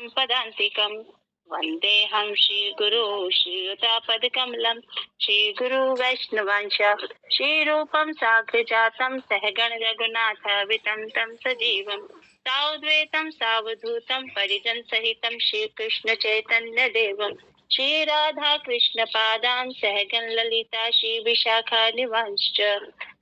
पदान्तिकं वन्देऽहं श्रीगुरो श्रीयुतापदकमलं श्रीगुरु वैष्णवांश श्रीरूपं साग्रजातं सहगण रघुनाथावितं तं सजीवं साद्वैतं सावधूतं परिजन सहितं श्रीकृष्ण चैतन्य देवं श्री राधा कृष्ण पादान सहगण ललिता श्री विशाखा निवांश्च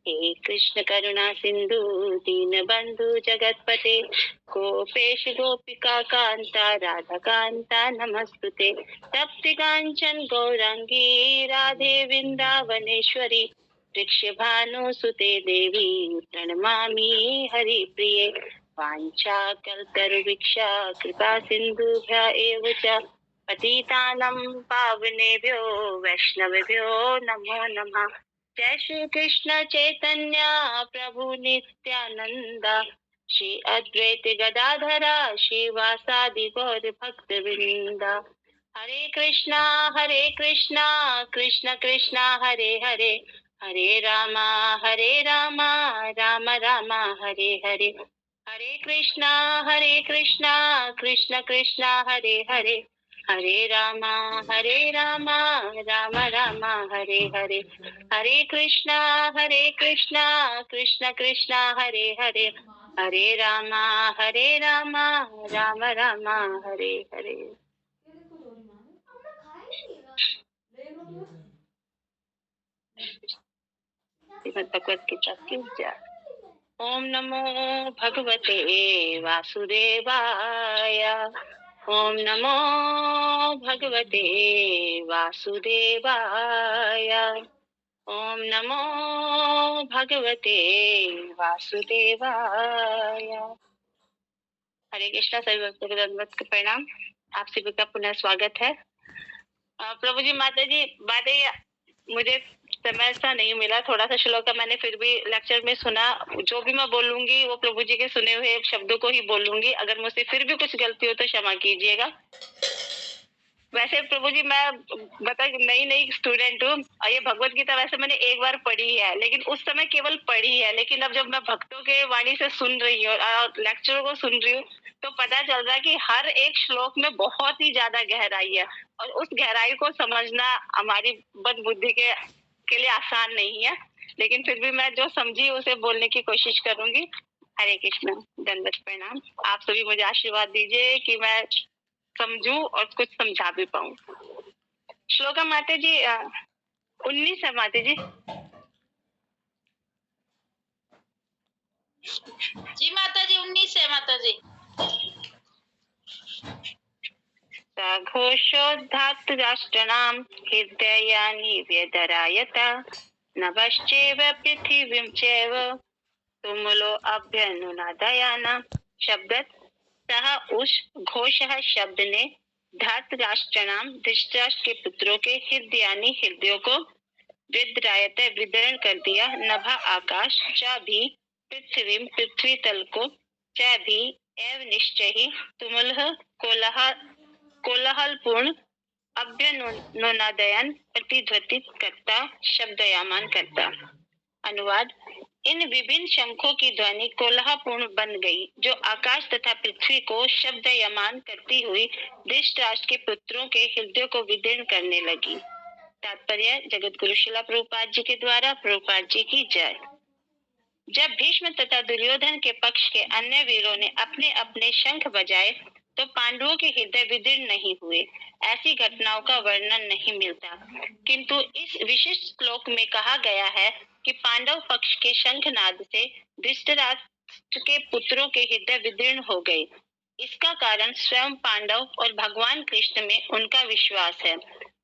हे कृष्ण करुणा सिंधु दीन बंधु जगतपते गोपेश गोपिका कांता राधा कांता नमस्तुते तप्ति कांचन गौरांगी राधे वृंदावनेश्वरी वृक्षभानुसुते देवी प्रणमामि हरिप्रिये वाञ्छाकल्पतरुभिक्षा कृपा सिन्धुभ्य एव च पतितानं पावनेभ्यो वैष्णवेभ्यो नमो नमः। जय श्री कृष्ण चैतन्य प्रभु नित्यानंद श्री अद्वैत गदाधरा श्रीवासादि गौर भक्त वृंदा हरे कृष्णा कृष्ण कृष्णा हरे हरे हरे रामा राम राम हरे हरे हरे कृष्णा कृष्ण कृष्णा हरे हरे हरे रामा राम राम हरे हरे हरे कृष्णा कृष्ण कृष्णा हरे हरे हरे रामा राम राम हरे हरे। श्रीमद् भगवत गीता की जय। ओम नमो भगवते वासुदेवाय। ओम नमो भगवते वासुदेवाय। ओम नमो भगवते वासुदेवाय। हरे कृष्णा, सभी भक्तों को दंडवत के प्रणाम। आप सभी का पुनः स्वागत है। प्रभु जी, माता जी, बातें मुझे समय सा नहीं मिला, थोड़ा सा श्लोक मैंने फिर भी लेक्चर में सुना। जो भी मैं बोलूंगी वो प्रभु जी के सुने हुए शब्दों को ही बोलूंगी। अगर मुझसे फिर भी कुछ गलती हो तो क्षमा कीजिएगा। वैसे प्रभु जी, मैं बता नई स्टूडेंट हूँ और ये भगवत गीता वैसे मैंने एक बार पढ़ी है, लेकिन उस समय केवल पढ़ी है। लेकिन अब जब मैं भक्तों के वाणी से सुन रही हूँ और लेक्चर को सुन रही हूँ तो पता चल रहा है कि हर एक श्लोक में बहुत ही ज्यादा गहराई है और उस गहराई को समझना हमारी बद बुद्धि के लिए आसान नहीं है। लेकिन फिर भी मैं जो समझी उसे बोलने की कोशिश करूंगी। हरे कृष्ण, दंडवत प्रणाम। आप सभी मुझे आशीर्वाद दीजिए कि मैं समझूं और कुछ समझा भी पाऊं। श्लोका माता जी 19 है माता जी। जी माता जी 19 है माता जी। घोषोद्धात राष्ट्रणां हृदयानि व्यधरायत नभश्चैव पृथिवीं चैव तुमुलो अभ्यनुनादयाना। शब्द सह उस घोषः शब्द ने धात राष्ट्रणाम धृतराष्ट्र के पुत्रों के हृदयानि हृदयों को विद्रायत विदरण कर दिया। नभा आकाश च भी पृथ्वी पृथ्वी तल को च भी एव निश्चय ही तुमुलः कोलाहलपूर्ण अभ्यनुनादयन प्रतिध्वनित करता शब्दयामान करता। अनुवाद: इन विभिन्न शंखों की ध्वनि कोलाहलपूर्ण बन गई जो आकाश तथा पृथ्वी को शब्दयमान करती हुई धृतराष्ट्र के पुत्रों के हृदय को विदीर्ण करने लगी। तात्पर्य: जगत गुरु शिला प्रभुपाद जी के द्वारा। प्रभुपाद जी की जय। जब भीष्म तथा दुर्योधन के पक्ष के अन्य वीरों ने अपने अपने शंख बजाए तो पांडवों के हृदय विदीर्ण नहीं हुए। ऐसी घटनाओं का वर्णन नहीं मिलता, किंतु इस विशिष्ट श्लोक में कहा गया है कि पांडव पक्ष के शंखनाद से धृतराष्ट्र के पुत्रों के हृदय विदीर्ण हो गए। इसका कारण स्वयं पांडव और भगवान कृष्ण में उनका विश्वास है।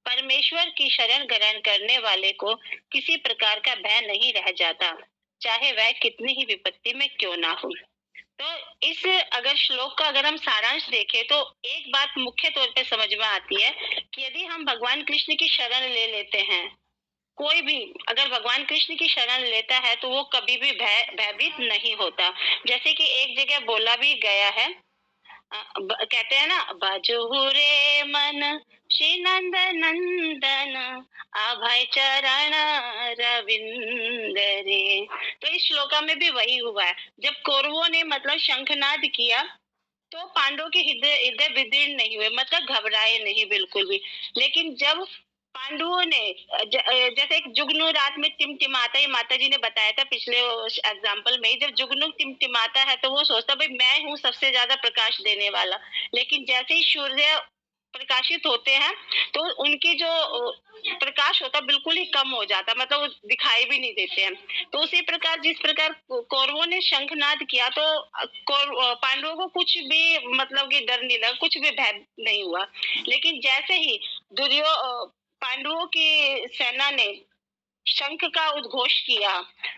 परमेश्वर की शरण ग्रहण करने वाले को किसी प्रकार का भय नहीं रह जाता, चाहे वह कितनी ही विपत्ति में क्यों ना हो। तो इस अगर श्लोक का अगर हम सारांश देखें तो एक बात मुख्य तौर पे समझ में आती है कि यदि हम भगवान कृष्ण की शरण ले लेते हैं, कोई भी अगर भगवान कृष्ण की शरण लेता है तो वो कभी भी भयभीत नहीं होता। जैसे कि एक जगह बोला भी गया है, कहते हैं ना, बाजू रे मन श्री नंद नंदन अभय चरण रविंद रे। तो इस श्लोका में भी वही हुआ है। जब कौरवों ने मतलब शंखनाद किया तो पांडवों के हृदय हृदय विदीर्ण नहीं हुए, मतलब घबराए नहीं बिल्कुल भी। लेकिन जब पांडवों ने जैसे एक जुगनू रात में टिमटिमाता है, माता जी ने बताया था पिछले एग्जाम्पल में ही, जब जुगनू टिमटिमाता है तो वो सोचता भाई मैं हूँ सबसे ज्यादा प्रकाश देने वाला। लेकिन जैसे ही सूर्य प्रकाशित होते हैं तो उनकी जो प्रकाश होता है बिल्कुल ही कम हो जाता, मतलब वो दिखाई भी नहीं देते हैं। तो उसी प्रकार जिस प्रकार कौरवों ने शंखनाद किया तो पांडवों को कुछ भी मतलब कि डर नहीं लगा, कुछ भी भय नहीं हुआ। लेकिन जैसे ही पांडवों की सेना ने शंख का उद्घोष किया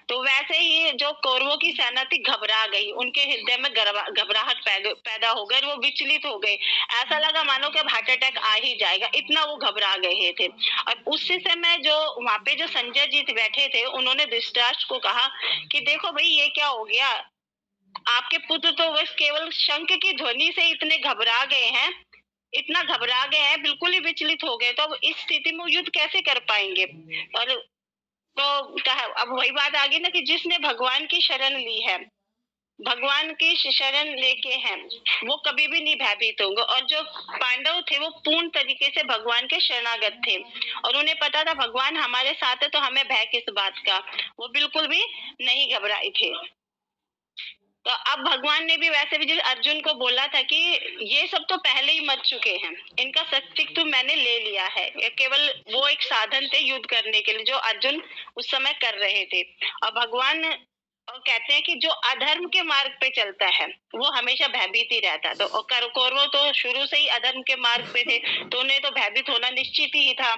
तो वैसे ही जो कौरवों की सेना थी घबरा गई, उनके हृदय में घबराहट पैदा हो गई, वो विचलित हो गए। ऐसा लगा मानो कि अब हार्ट अटैक आ ही जाएगा, इतना वो घबरा गए थे। और उसी समय जो वहां पे जो संजय जी बैठे थे उन्होंने धृतराष्ट्र को कहा कि देखो भाई ये क्या हो गया, आपके पुत्र तो बस केवल शंख की ध्वनि से इतने घबरा गए हैं, इतना घबरा गए हैं, बिल्कुल ही विचलित हो गए, तो अब इस स्थिति में युद्ध कैसे कर पाएंगे। और तो कहा अब वही बात आ गई ना कि जिसने भगवान की शरण ली है, भगवान की शरण लेके हैं, वो कभी भी नहीं भयभीत होंगे। और जो पांडव थे वो पूर्ण तरीके से भगवान के शरणागत थे और उन्हें पता था भगवान हमारे साथ है तो हमें भय किस बात का, वो बिल्कुल भी नहीं घबराए थे। तो अब भगवान ने भी वैसे भी जैसे अर्जुन को बोला था कि ये सब तो पहले ही मर चुके हैं, इनका अस्तित्व मैंने ले लिया है, ये केवल वो एक साधन थे युद्ध करने के लिए जो अर्जुन उस समय कर रहे थे। और भगवान और कहते हैं कि जो अधर्म के मार्ग पे चलता है वो हमेशा भयभीत ही रहता है। तो कौरव तो शुरू से ही अधर्म के मार्ग पे थे तो उन्हें तो भयभीत होना निश्चित ही था।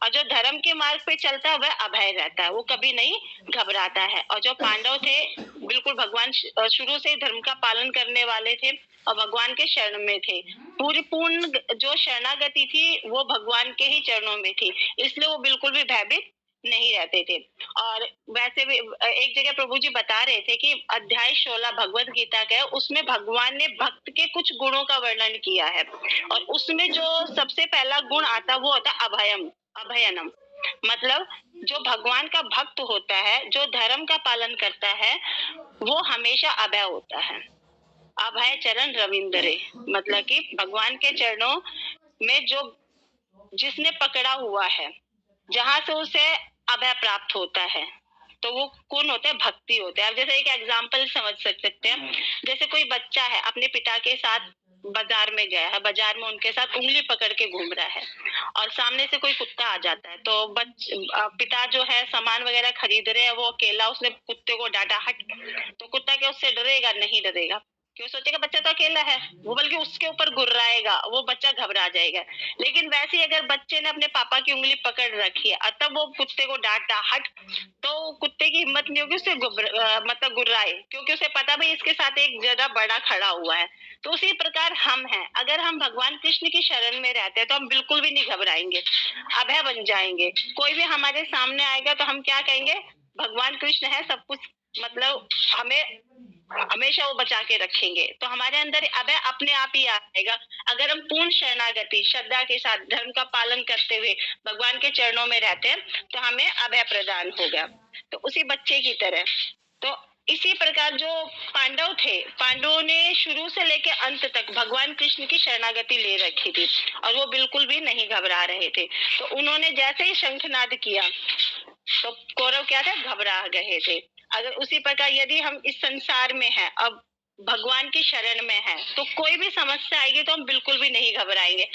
और जो धर्म के मार्ग पे चलता है वह अभय रहता है, वो कभी नहीं घबराता है। और जो पांडव थे बिल्कुल भगवान शुरू से ही धर्म का पालन करने वाले थे और भगवान के शरण में थे, पूरी पूर्ण जो शरणागति थी वो भगवान के ही चरणों में थी, इसलिए वो बिल्कुल भी भयभीत नहीं रहते थे। और वैसे भी एक जगह प्रभु जी बता रहे थे कि अध्याय 16 भगवत गीता का है, उसमें भगवान ने भक्त के कुछ गुणों का वर्णन किया है और उसमें जो सबसे पहला गुण आता वो होता अभयम, अभयनम। मतलब जो भगवान का भक्त होता है, जो धर्म का पालन करता है, वो हमेशा अभय होता है। अभय चरण रविंद्रे, मतलब कि भगवान के चरणों में जो जिसने पकड़ा हुआ है, जहां से उसे अभय प्राप्त होता है, तो वो कौन होते हैं, भक्ति होते हैं। अब जैसे एक एग्जांपल समझ सकते हैं, जैसे कोई बच्चा है अपने पिता के साथ बाजार में गया है, बाजार में उनके साथ उंगली पकड़ के घूम रहा है और सामने से कोई कुत्ता आ जाता है तो पिता जो है सामान वगैरह खरीद रहे हैं, वो अकेला, उसने कुत्ते को डांटा, हट। तो कुत्ता क्या उससे डरेगा? नहीं डरेगा, क्यों? सोचेगा बच्चा तो अकेला है, वो बल्कि उसके ऊपर गुर्राएगा, वो बच्चा घबरा जाएगा। लेकिन वैसे ही अगर बच्चे ने अपने पापा की उंगली पकड़ रखी है और तब वो कुत्ते को डांटा, हट, तो कुत्ते की हिम्मत नहीं होगी उससे मतलब गुर्राए, क्योंकि उसे पता भाई इसके साथ एक ज्यादा बड़ा खड़ा हुआ है। तो उसी प्रकार हम हैं, अगर हम भगवान कृष्ण की शरण में रहते हैं तो हम बिल्कुल भी नहीं घबराएंगे, अभय बन जाएंगे। कोई भी हमारे सामने आएगा तो हम क्या कहेंगे, भगवान कृष्ण है सब कुछ, मतलब हमें हमेशा वो बचा के रखेंगे, तो हमारे अंदर अभय अपने आप ही आएगा। अगर हम पूर्ण शरणागति श्रद्धा के साथ धर्म का पालन करते हुए भगवान के चरणों में रहते हैं तो हमें अभय प्रदान होगा, तो उसी बच्चे की तरह। तो इसी प्रकार जो पांडव थे, पांडवों ने शुरू से लेकर अंत तक भगवान कृष्ण की शरणागति ले रखी थी और वो बिल्कुल भी नहीं घबरा रहे थे। तो उन्होंने जैसे ही शंखनाद किया तो कौरव क्या थे, घबरा गए थे। अगर उसी प्रकार यदि हम इस संसार में हैं, अब भगवान की शरण में है, तो कोई भी समस्या आएगी तो हम बिल्कुल भी नहीं घबराएंगे।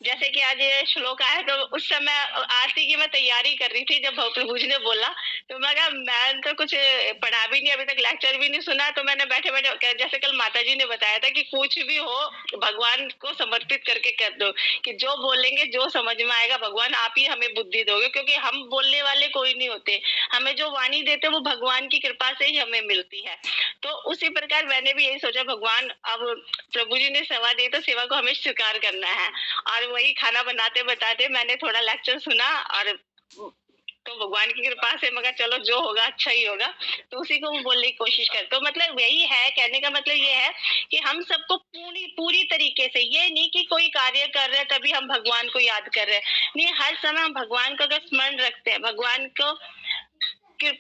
जैसे कि आज ये श्लोक आया तो उस समय आरती की मैं तैयारी कर रही थी, जब प्रभु जी ने बोला तो मैं कहा मैं तो कुछ पढ़ा भी नहीं, अभी तक लेक्चर भी नहीं सुना, तो मैंने बैठे बैठे जैसे कल माता जी ने बताया था कि कुछ भी हो भगवान को समर्पित करके कर दो, कि जो बोलेंगे जो समझ में आएगा भगवान आप ही हमें बुद्धि दोगे, क्योंकि हम बोलने वाले कोई नहीं होते, हमें जो वाणी देते वो भगवान की कृपा से ही हमें मिलती है। तो उसी प्रकार मैंने भी यही सोचा भगवान अब प्रभु जी ने सेवा दी तो सेवा को हमें स्वीकार करना है। और वही खाना बनाते बताते मैंने थोड़ा लेक्चर सुना और तो भगवान की कृपा से मगर चलो जो होगा अच्छा ही होगा, तो उसी को बोलने की कोशिश कर। तो मतलब यही है, कहने का मतलब ये है कि हम सबको पूरी पूरी तरीके से, ये नहीं कि कोई कार्य कर रहे हैं तभी हम भगवान को याद कर रहे हैं, नहीं, हर समय हम भगवान को अगर स्मरण रखते हैं, भगवान को के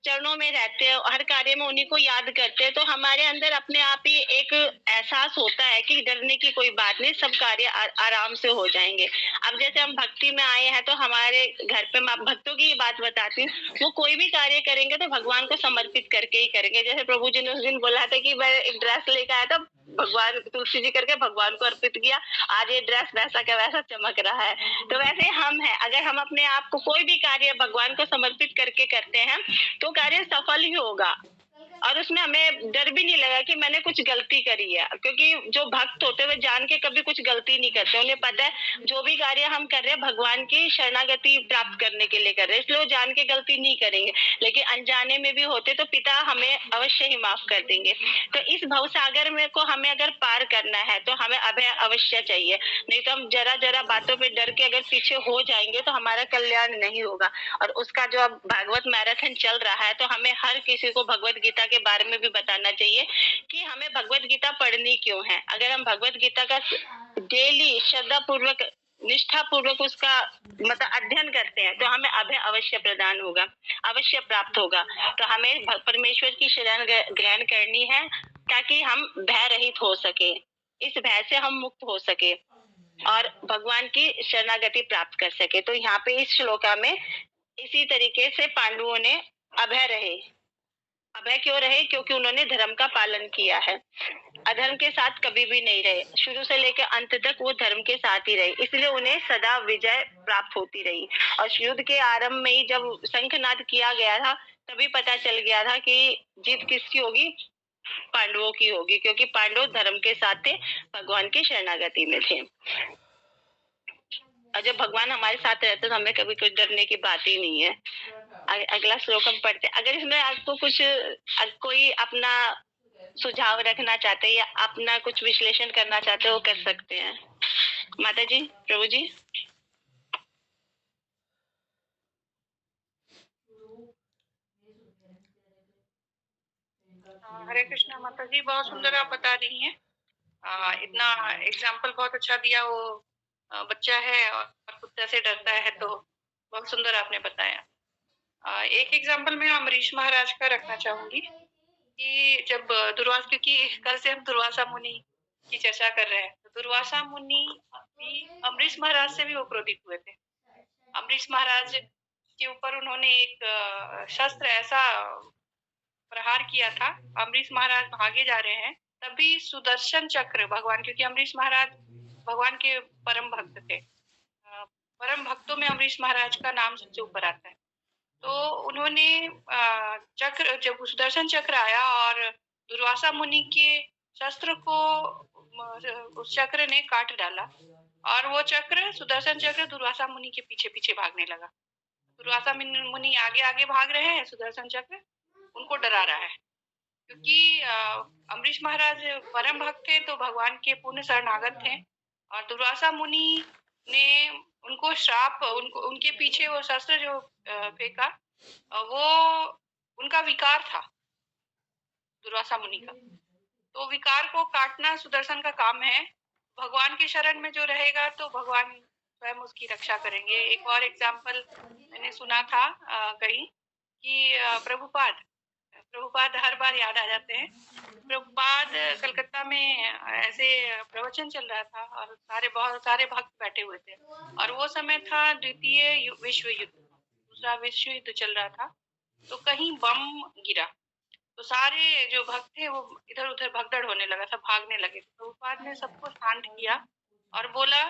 चरणों में रहते हैं, हर कार्य में उन्हीं को याद करते हैं, तो हमारे अंदर अपने आप ही एक एहसास होता है कि डरने की कोई बात नहीं, सब कार्य आराम से हो जाएंगे। अब जैसे हम भक्ति में आए हैं, तो हमारे घर पे मैं भक्तों की बात बताती हूँ, वो कोई भी कार्य करेंगे तो भगवान को समर्पित करके ही करेंगे। जैसे प्रभु जी ने उस दिन बोला था कि मैं एक ड्रेस लेकर आया था, भगवान तुलसी जी करके भगवान को अर्पित किया, आज ये ड्रेस वैसा का वैसा चमक रहा है। तो वैसे हम हैं, अगर हम अपने आप को कोई भी कार्य भगवान को समर्पित करके करते हैं तो कार्य सफल ही होगा, और उसमें हमें डर भी नहीं लगा कि मैंने कुछ गलती करी है, क्योंकि जो भक्त होते हैं वे जान के कभी कुछ गलती नहीं करते। उन्हें पता है जो भी कार्य हम कर रहे हैं भगवान की शरणागति प्राप्त करने के लिए कर रहे हैं, इसलिए वो जान के गलती नहीं करेंगे। लेकिन अनजाने में भी होते तो पिता हमें अवश्य ही माफ कर देंगे। तो इस भवसागर में को हमें अगर पार करना है तो हमें अभय अवश्य चाहिए, नहीं तो हम जरा जरा बातों पे डर के अगर पीछे हो जाएंगे तो हमारा कल्याण नहीं होगा। और उसका जो अब भागवत मैराथन चल रहा है, तो हमें हर किसी को भगवत गीता के बारे में भी बताना चाहिए कि हमें भगवत गीता पढ़नी क्यों है। अगर हम भगवत गीता का डेली श्रद्धा पूर्वक निष्ठा पूर्वक उसका मतलब अध्ययन करते हैं तो हमें अभय अवश्य प्रदान होगा, अवश्य प्राप्त होगा। तो हमें परमेश्वर की शरण ग्रहण करनी है ताकि हम भय रहित हो सके, इस भय से हम मुक्त हो सके और भगवान की शरणागति प्राप्त कर सके। तो यहाँ पे इस श्लोका में इसी तरीके से पांडवों ने अभय रहे। अभय क्यों रहे? क्योंकि उन्होंने धर्म का पालन किया है, अधर्म के साथ कभी भी नहीं रहे, शुरू से लेकर अंत तक वो धर्म के साथ ही रहे, इसलिए उन्हें सदा विजय प्राप्त होती रही। और युद्ध के आरंभ में ही जब शंखनाद किया गया था तभी पता चल गया था कि जीत किसकी होगी, पांडवों की होगी, क्योंकि पांडव धर्म के साथ थे, भगवान की शरणागति में थे। और जब भगवान हमारे साथ रहते तो हमें कभी कुछ डरने की बात ही नहीं है। अगला श्लोक हम पढ़ते हैं। अगर इसमें आपको कुछ कोई अपना सुझाव रखना चाहते हैं या अपना कुछ विश्लेषण करना चाहते हो, कर सकते हैं। माता जी, प्रभु जी। हरे कृष्णा माता जी, बहुत सुंदर आप बता रही हैं। इतना एग्जाम्पल बहुत अच्छा दिया। वो बच्चा है और कुत्ते से डरता है, तो बहुत सुंदर आपने बताया। एक एग्जाम्पल मैं अमरीश महाराज का रखना चाहूंगी कि जब दुर्वासा, क्योंकि कल से हम दुर्वासा मुनि की चर्चा कर रहे हैं, तो दुर्वासा मुनि भी अमरीश महाराज से भी वो क्रोधित हुए थे। अमरीश महाराज के ऊपर उन्होंने एक शस्त्र ऐसा प्रहार किया था। अमरीश महाराज भागे जा रहे हैं, तभी सुदर्शन चक्र भगवान, क्योंकि अमरीश महाराज भगवान के परम भक्त थे, परम भक्तों में अमरीश महाराज का नाम सबसे ऊपर आता है। तो उन्होंने चक्र, जब सुदर्शन चक्र आया और दुर्वासा मुनि के शस्त्र को उस चक्र ने काट डाला, और वो चक्र, सुदर्शन चक्र, दुर्वासा मुनि के पीछे पीछे भागने लगा। दुर्वासा मुनि आगे आगे भाग रहे हैं, सुदर्शन चक्र उनको डरा रहा है, क्योंकि अमरीश महाराज परम भक्त थे, तो भगवान के पूर्ण शरणागत थे। और दुर्वासा मुनि ने उनको श्राप, उनके पीछे वो शस्त्र जो फेंका, वो उनका विकार था, दुर्वासा मुनि का। तो विकार को काटना सुदर्शन का काम है। भगवान की शरण में जो रहेगा तो भगवान स्वयं उसकी रक्षा करेंगे। एक और एग्जाम्पल मैंने सुना था कहीं कि प्रभुपाद हर बार याद आ जाते हैं। प्रभुपाद कलकत्ता में ऐसे प्रवचन चल रहा था और बहुत सारे भक्त बैठे हुए थे, और वो समय था द्वितीय विश्व युद्ध, दूसरा विश्व युद्ध चल रहा था। तो कहीं बम गिरा, तो सारे जो भक्त थे वो इधर उधर भगदड़ होने लगा, सब भागने लगे। प्रभुपाद ने सबको शांत किया और बोला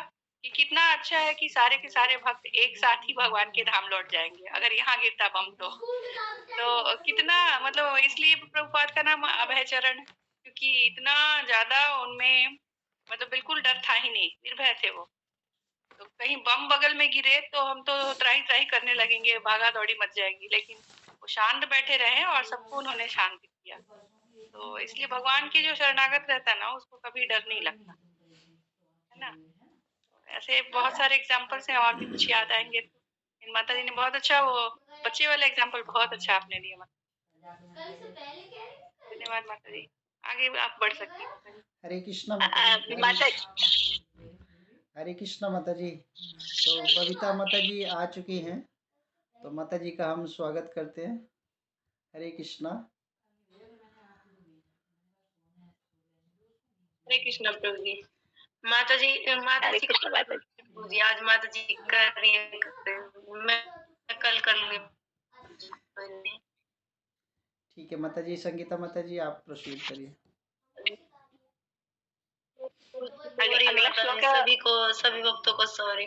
कि कितना अच्छा है कि सारे के सारे भक्त एक साथ ही भगवान के धाम लौट जाएंगे अगर यहाँ गिरता बम तो कितना, मतलब इसलिए प्रभुपाद का नाम अभय चरण, क्योंकि इतना ज्यादा उनमें मतलब बिल्कुल डर था ही नहीं, निर्भय थे वो। तो कहीं बम बगल में गिरे तो हम तो त्राही त्राही करने लगेंगे, भागा दौड़ी मच जाएगी, लेकिन वो शांत बैठे रहे और सबको उन्होंने शांत किया। तो इसलिए भगवान की जो शरणागत रहता है ना, उसको कभी डर नहीं लगता, है ना। ऐसे बहुत सारे एग्जाम्पल्स हैं, और भी कुछ याद आएंगे तो। माता जी ने बहुत अच्छा, वो बच्चे वाला एग्जाम्पल बहुत अच्छा आपने दिया। धन्यवाद माता जी, आगे आप बढ़ सकती हैं। हरे कृष्णा माता जी। हरे कृष्णा माता जी। तो बबीता माता जी आ चुकी हैं, तो माता जी का हम स्वागत करते हैं। हरे कृष्णा। हरे कृष्णा प्रभु जी। माता जी हरे कृष्ण माता जी। प्रभु जी, आज माता जी कर रही है, मैं कल कर लूंगी। ठीक है माता जी। संगीता माता जी आप प्रोसीड करिए। सॉरी अगला माता श्लोक जी, सभी भक्तों को सॉरी,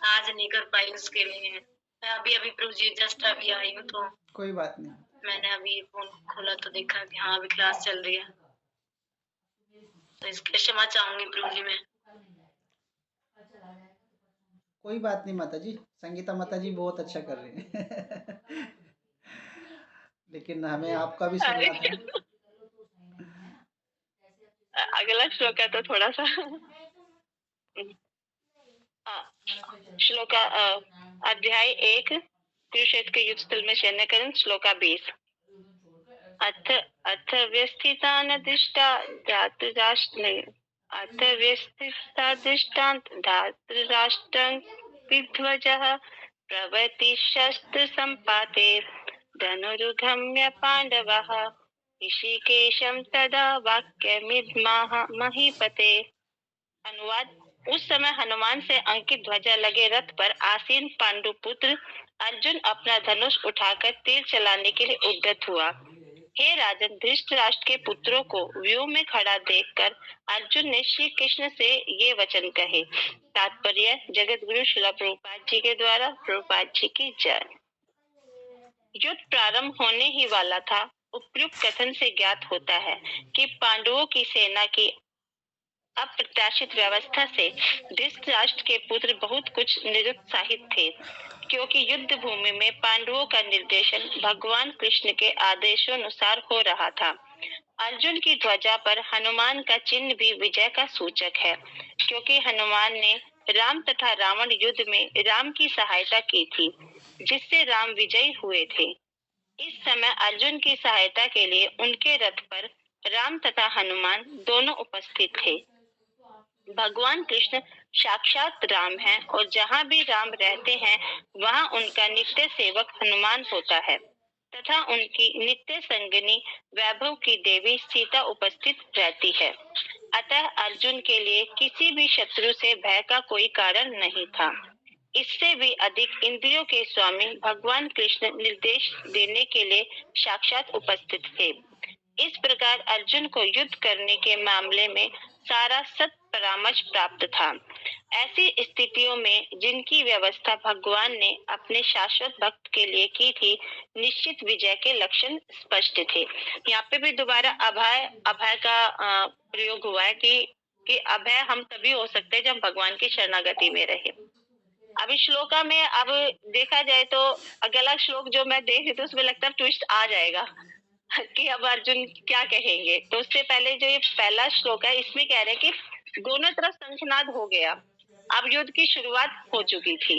आज नहीं कर पाई उसके लिए। मैं अभी प्रभु जी जस्ट अभी आई हूँ, तो कोई बात नहीं। मैंने अभी फोन खोला तो देखा कि हाँ अभी क्लास चल रही है, तो इसके क्षमा चाहूंगी प्रभु जी मैं। कोई बात नहीं माता जी। संगीता माता जी बहुत अच्छा कर रही हैं। लेकिन हमें आपका भी सुनना था। अगला श्लोक है तो थोड़ा सा श्लोका अध्याय 1 कुरुक्षेत्र के युद्ध स्थल में सैन्यकरण श्लोका 20। अथ अथ व्यस्थितान दृष्टा धातुराष्ट्र अथ व्यस्थिता दृष्टांत धातुराष्ट्रं विध्वजः प्रवति शस्त्र संपाते धनुर्गम्य पांडवः ऋषिकेशं तदा वाक्यमिद्माह महीपते। अनुवाद। उस समय हनुमान से अंकित ध्वजा लगे रथ पर आसीन पांडु पुत्र अर्जुन अपना धनुष उठाकर तीर चलाने के लिए उद्यत हुआ। हे राजन, धृतराष्ट्र के पुत्रों को व्यूह में खड़ा देखकर अर्जुन ने श्री कृष्ण से ये वचन कहे। तात्पर्य जगत गुरु श्रील प्रभुपाद जी के द्वारा। प्रभुपाद जी की जय। युद्ध प्रारंभ होने ही वाला था। उपयुक्त कथन से ज्ञात होता है कि पांडवों की सेना की अप्रत्याशित व्यवस्था से धृतराष्ट्र के पुत्र बहुत कुछ निरुत्साहित थे, क्योंकि युद्ध भूमि में पांडवों का निर्देशन भगवान कृष्ण के आदेशानुसार हो रहा था। अर्जुन की ध्वजा पर हनुमान का चिन्ह भी विजय का सूचक है, क्योंकि हनुमान ने राम तथा रावण युद्ध में राम की सहायता की थी, जिससे राम विजयी हुए थे। इस समय अर्जुन की सहायता के लिए उनके रथ पर राम तथा हनुमान दोनों उपस्थित थे। भगवान कृष्ण साक्षात राम हैं और जहाँ भी राम रहते हैं वहाँ उनका नित्य सेवक हनुमान होता है तथा उनकी नित्य संगिनी वैभव की देवी सीता उपस्थित रहती है। अतः अर्जुन के लिए किसी भी शत्रु से भय का कोई कारण नहीं था। इससे भी अधिक इंद्रियों के स्वामी भगवान कृष्ण निर्देश देने के लिए साक्षात उपस्थित थे। इस प्रकार अर्जुन को युद्ध करने के मामले में सारा सत परामर्श प्राप्त था। ऐसी स्थितियों में जिनकी व्यवस्था भगवान ने अपने शाश्वत भक्त के लिए की थी, निश्चित विजय के लक्षण स्पष्ट थे। यहाँ पे भी दोबारा अभय का प्रयोग हुआ है कि अभय हम तभी हो सकते हैं जब भगवान की शरणागति में रहे। अभी श्लोका में अब देखा जाए तो अगला श्लोक जो मैं देख रही थी उसमें लगता है ट्विस्ट आ जाएगा कि अब अर्जुन क्या कहेंगे। तो उससे पहले जो ये पहला श्लोक है इसमें कह रहे हैं कि दोनों तरफ शंखनाद हो गया, अब युद्ध की शुरुआत हो चुकी थी।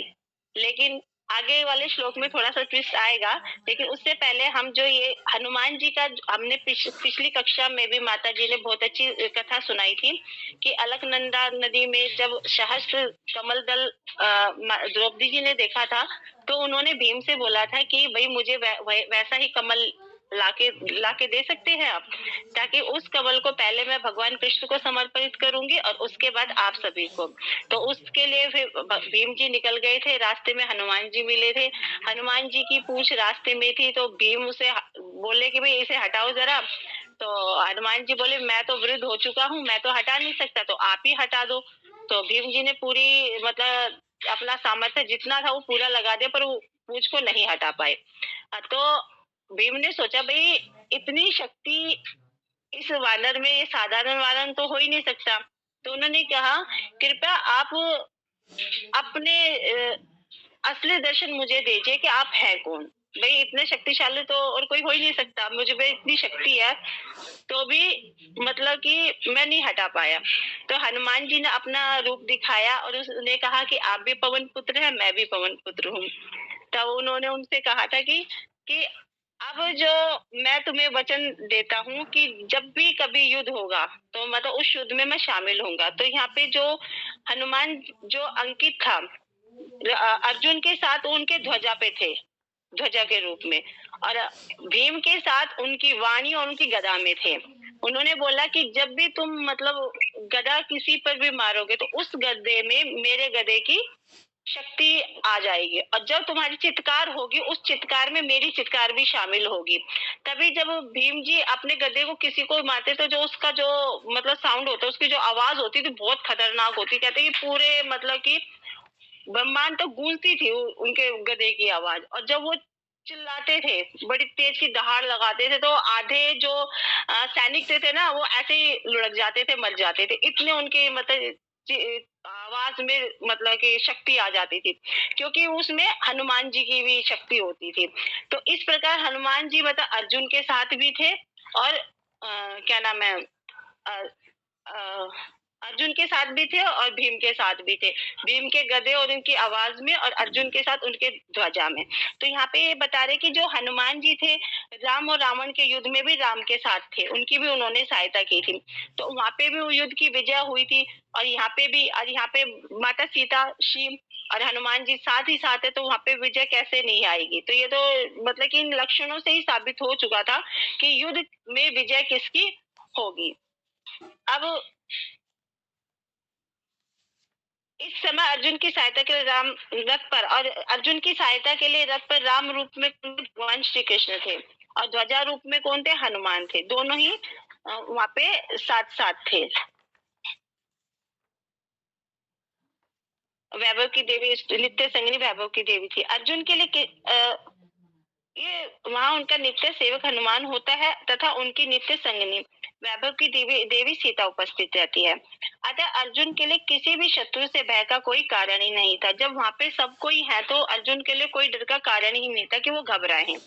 लेकिन आगे वाले श्लोक में थोड़ा सा ट्विस्ट आएगा, लेकिन उससे पहले हम जो ये हनुमान जी का हमने पिछली कक्षा में भी माता जी ने बहुत अच्छी कथा सुनाई थी कि अलकनंदा नदी में जब सहस्त्र कमल दल द्रौपदी जी ने देखा था तो उन्होंने भीम से बोला था कि भाई मुझे वैसा ही कमल लाके दे सकते हैं आप, ताकि उस कमल को पहले मैं भगवान कृष्ण को समर्पित करूंगी और उसके बाद आप सभी को। तो उसके लिए फिर भीम जी निकल गए थे, रास्ते में हनुमान जी मिले थे। हनुमान जी की पूंछ रास्ते में थी तो भीम उसे बोले कि भाई इसे हटाओ जरा। तो हनुमान जी बोले मैं तो वृद्ध हो चुका हूँ, मैं तो हटा नहीं सकता, तो आप ही हटा दो। तो भीम जी ने पूरी मतलब अपना सामर्थ्य जितना था वो पूरा लगा दिया, पर वो पूंछ को नहीं हटा पाए। तो भीम ने सोचा भाई इतनी शक्ति इस वानर में, ये साधारण वानर तो हो ही नहीं सकता। तो उन्होंने कहा कृपया आप अपने असली दर्शन मुझे दीजिए कि आप हैं कौन। भाई इतने शक्तिशाली तो और कोई हो ही नहीं सकता, मुझे भाई इतनी शक्ति है तो भी मतलब कि मैं नहीं हटा पाया। तो हनुमान जी ने अपना रूप दिखाया और उसने कहा कि आप भी पवन पुत्र हैं, मैं भी पवन पुत्र हूँ। तब उन्होंने उनसे कहा था कि अब जो मैं तुम्हें वचन देता हूँ कि जब भी कभी युद्ध होगा तो मतलब उस युद्ध में मैं शामिल होऊंगा। तो यहाँ पे जो हनुमान जो अंकित था अर्जुन के साथ उनके ध्वजा पे थे, ध्वजा के रूप में, और भीम के साथ उनकी वाणी और उनकी गदा में थे। उन्होंने बोला कि जब भी तुम मतलब गदा किसी पर भी मारोगे तो उस गदे में मेरे गदे की शक्ति आ जाएगी, और जब तुम्हारी चित्कार होगी उस चित्कार में मेरी चित्कार भी शामिल होगी। तभी जब भीम जी अपने गदे को किसी को मारते तो जो उसका जो मतलब साउंड होता है, उसकी जो आवाज होती थी बहुत खतरनाक होती। कहते कि पूरे मतलब कि ब्रह्मांड तो गूंजती थी उनके गदे की आवाज। और जब वो चिल्लाते थे, बड़ी तेज की दहाड़ लगाते थे, तो आधे जो सैनिक थे ना वो ऐसे ही लुढ़क जाते थे, मर जाते थे। इतने उनके मतलब आवाज में मतलब कि शक्ति आ जाती थी, क्योंकि उसमें हनुमान जी की भी शक्ति होती थी। तो इस प्रकार हनुमान जी मतलब अर्जुन के साथ भी थे, और क्या नाम है, अ, अर्जुन के साथ भी थे और भीम के साथ भी थे। भीम के गदे और उनकी आवाज में, और अर्जुन के साथ उनके ध्वजा में। तो यहाँ पे ये बता रहे कि जो हनुमान जी थे, राम और रावण के युद्ध में भी राम के साथ थे, उनकी भी उन्होंने सहायता की थी। तो वहां पे भी वो युद्ध की विजय हुई थी, और यहाँ पे भी, और यहाँ पे माता सीता, शिव और हनुमान जी साथ ही साथ है, तो वहां पे विजय कैसे नहीं आएगी। तो ये तो मतलब कि इन लक्षणों से ही साबित हो चुका था कि युद्ध में विजय किसकी होगी। अब इस समय अर्जुन की सहायता के लिए राम रथ पर, और अर्जुन की सहायता के लिए रथ पर राम रूप में भगवान श्री कृष्ण थे, और ध्वजा रूप में कौन थे, हनुमान थे। दोनों ही वहां पे साथ साथ थे। वैभव की देवी नित्य संगिनी वैभव की देवी थी। अर्जुन के लिए ये वहाँ उनका नित्य सेवक हनुमान होता है, तथा उनकी नित्य संगिनी वैभव की देवी सीता उपस्थित रहती है। अतः अर्जुन के लिए किसी भी शत्रु से भय का कोई कारण ही नहीं था। जब वहां पे सब कोई है तो अर्जुन के लिए कोई डर का कारण ही नहीं था कि वो घबराए हैं।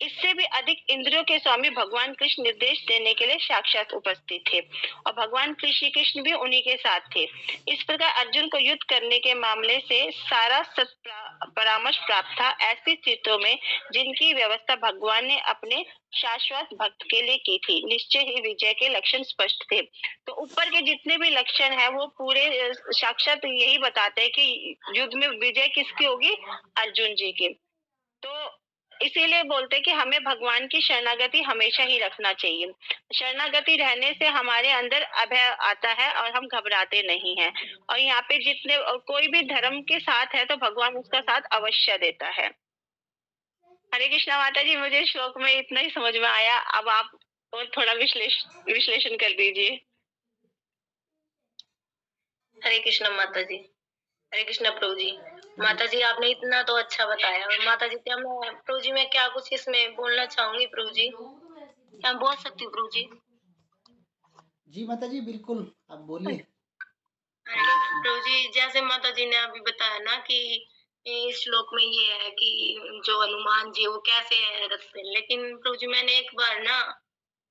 इससे भी अधिक इंद्रियों के स्वामी भगवान कृष्ण निर्देश देने के लिए साक्षात उपस्थित थे, और भगवान श्री कृष्ण भी उन्हीं के साथ थे। इस प्रकार अर्जुन को युद्ध करने के मामले से सारा परामर्श प्राप्त था, ऐसी स्थितियों में जिनकी व्यवस्था भगवान ने अपने शाश्वत भक्त के लिए की थी, निश्चय ही विजय के लक्षण स्पष्ट थे। तो ऊपर के जितने भी लक्षण है वो पूरे साक्षात यही बताते हैं कि युद्ध में विजय किसकी होगी, अर्जुन जी की। तो इसीलिए बोलते कि हमें भगवान की शरणागति हमेशा ही रखना चाहिए। शरणागति रहने से हमारे अंदर अभय आता है और हम घबराते नहीं हैं। और यहाँ पे जितने कोई भी धर्म के साथ है तो भगवान उसका साथ अवश्य देता है। हरे कृष्णा माता जी, मुझे श्लोक में इतना ही समझ में आया। अब आप और थोड़ा विश्लेषण कर दीजिए। हरे कृष्णा माता जी। हरे कृष्णा प्रभु जी। माता जी आपने इतना तो अच्छा बताया। और माता जी क्या मैं प्रभु जी मैं क्या कुछ इसमें बोलना चाहूंगी प्रभु जी, क्या बोल सकती हूँ प्रभु जी? जी माता जी बिल्कुल, आप बोलिए। प्रभु जी जैसे माता जी ने अभी बताया ना कि इस श्लोक में ये है कि जो हनुमान जी वो कैसे रखते हैं, लेकिन प्रभु जी मैंने एक बार ना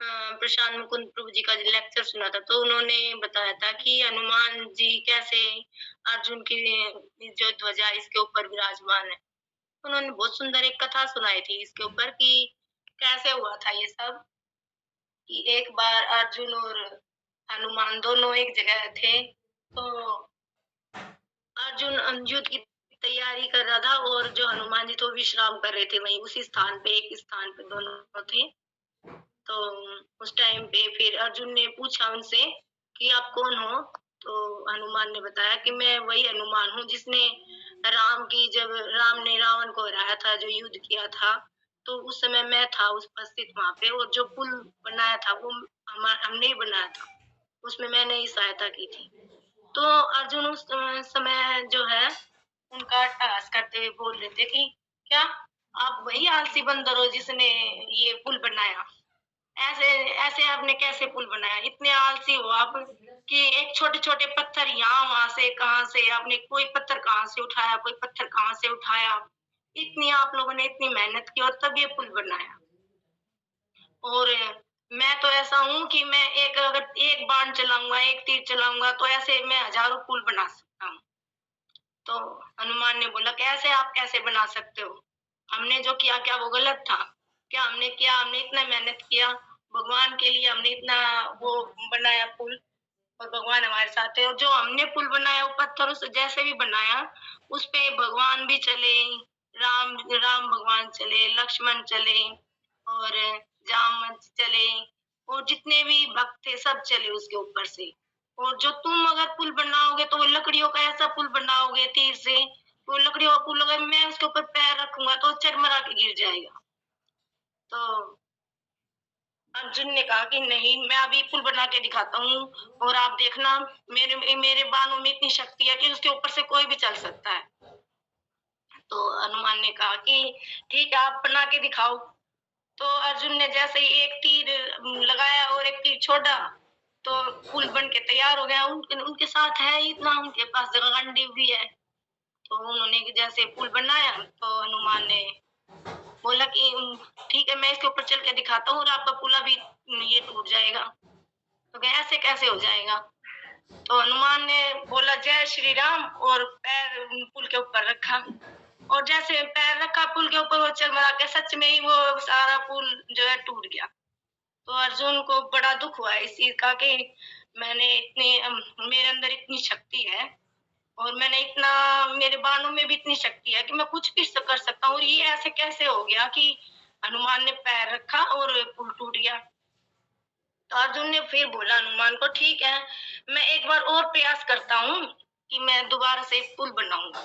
प्रशांत मुकुंद प्रभु जी का लेक्चर सुना था, तो उन्होंने बताया था कि हनुमान जी कैसे अर्जुन की जो ध्वजा इसके ऊपर विराजमान है। उन्होंने बहुत सुंदर एक कथा सुनाई थी इसके ऊपर कि कैसे हुआ था ये सब, कि एक बार अर्जुन और हनुमान दोनों एक जगह थे, तो अर्जुन युद्ध की तैयारी कर रहा था और जो हनुमान जी तो विश्राम कर रहे थे वहीं उसी स्थान पे, एक स्थान पे दोनों थे। तो उस टाइम पे फिर अर्जुन ने पूछा उनसे कि आप कौन हो? तो हनुमान ने बताया कि मैं वही हनुमान हूँ जिसने जब राम ने रावण को हराया था, जो युद्ध किया था, तो उस समय मैं था उपस्थित वहां पे, और जो पुल बनाया था वो हमने ही बनाया था, उसमें मैंने ही सहायता की थी। तो अर्जुन उस समय जो है उनका टास करते हुए बोल रहे थे कि क्या आप वही आलसी बंदर हो जिसने ये पुल बनाया? ऐसे ऐसे आपने कैसे पुल बनाया? इतने आलसी हो आप कि एक छोटे छोटे पत्थर यहाँ वहां से कहाँ से आपने, कोई पत्थर कहाँ से उठाया, कोई पत्थर कहाँ से उठाया, इतनी आप लोगों ने इतनी मेहनत की और तब ये पुल बनाया। और मैं तो ऐसा हूँ कि मैं अगर एक बाण चलाऊंगा, एक तीर चलाऊंगा, तो ऐसे मैं हजारों पुल बना सकता हूँ। तो हनुमान ने बोला कैसे, आप कैसे बना सकते हो? हमने जो किया क्या वो गलत था? क्या हमने किया? हमने इतना मेहनत किया भगवान के लिए, हमने इतना वो बनाया पुल, और भगवान हमारे साथ है। और जो हमने पुल बनाया वो पत्थरों से जैसे भी बनाया, उस पे भगवान भी चले, राम भगवान चले, लक्ष्मण चले और जामवंत चले और जितने भी भक्त थे सब चले उसके ऊपर से। और जो तुम अगर पुल बनाओगे तो वो लकड़ियों का ऐसा पुल बनाओगे तीर से, वो लकड़ियों का पुल अगर मैं उसके ऊपर पैर रखूंगा तो चरमरा के गिर जाएगा। तो अर्जुन ने कहा कि नहीं, मैं अभी पुल बना के दिखाता हूँ और आप देखना, मेरे मेरे बाणों में इतनी शक्ति है कि उसके ऊपर से कोई भी चल सकता है। तो हनुमान ने कहा कि ठीक है, आप बना के दिखाओ। तो अर्जुन ने जैसे ही एक तीर लगाया और एक तीर छोड़ा तो पुल बन के तैयार हो गया। उनके साथ है इतना, उनके पास गांडीव भी है। तो उन्होंने जैसे पुल बनाया तो हनुमान ने बोला कि ठीक है, मैं इसके ऊपर चल के दिखाता हूँ और आपका पुल अभी ये टूट जाएगा। तो ऐसे कैसे हो जाएगा? तो हनुमान ने बोला जय श्री राम और पैर पुल के ऊपर रखा और जैसे पैर रखा पुल के ऊपर वो चरमरा के सच में ही वो सारा पुल जो है टूट गया। तो अर्जुन को बड़ा दुख हुआ इस चीज का कि मैंने मेरे अंदर इतनी शक्ति है और मैंने इतना, मेरे बाणों में भी इतनी शक्ति है कि मैं कुछ भी कर सकता हूँ, और ये ऐसे कैसे हो गया कि हनुमान ने पैर रखा और पुल टूट गया। तो अर्जुन ने फिर बोला हनुमान को ठीक है, मैं एक बार और प्रयास करता हूँ कि मैं दोबारा से पुल बनाऊंगा।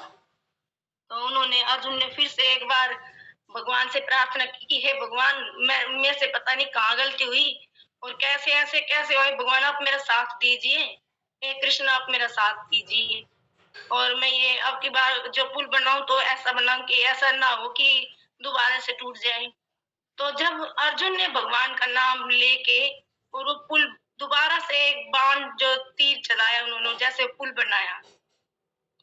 तो अर्जुन ने फिर से एक बार भगवान से प्रार्थना की कि हे भगवान, मेरे से पता नहीं कहाँ गलती हुई और कैसे ऐसे कैसे हुआ, भगवान आप मेरा साथ दीजिए, हे कृष्ण आप मेरा साथ दीजिए और मैं ये अब की बार जो पुल बनाऊं तो ऐसा बनाऊं कि ऐसा ना हो कि दोबारा से टूट जाए। तो जब अर्जुन ने भगवान का नाम लेके और वो पुल दोबारा से एक बाण जो तीर चलाया, उन्होंने जैसे पुल बनाया,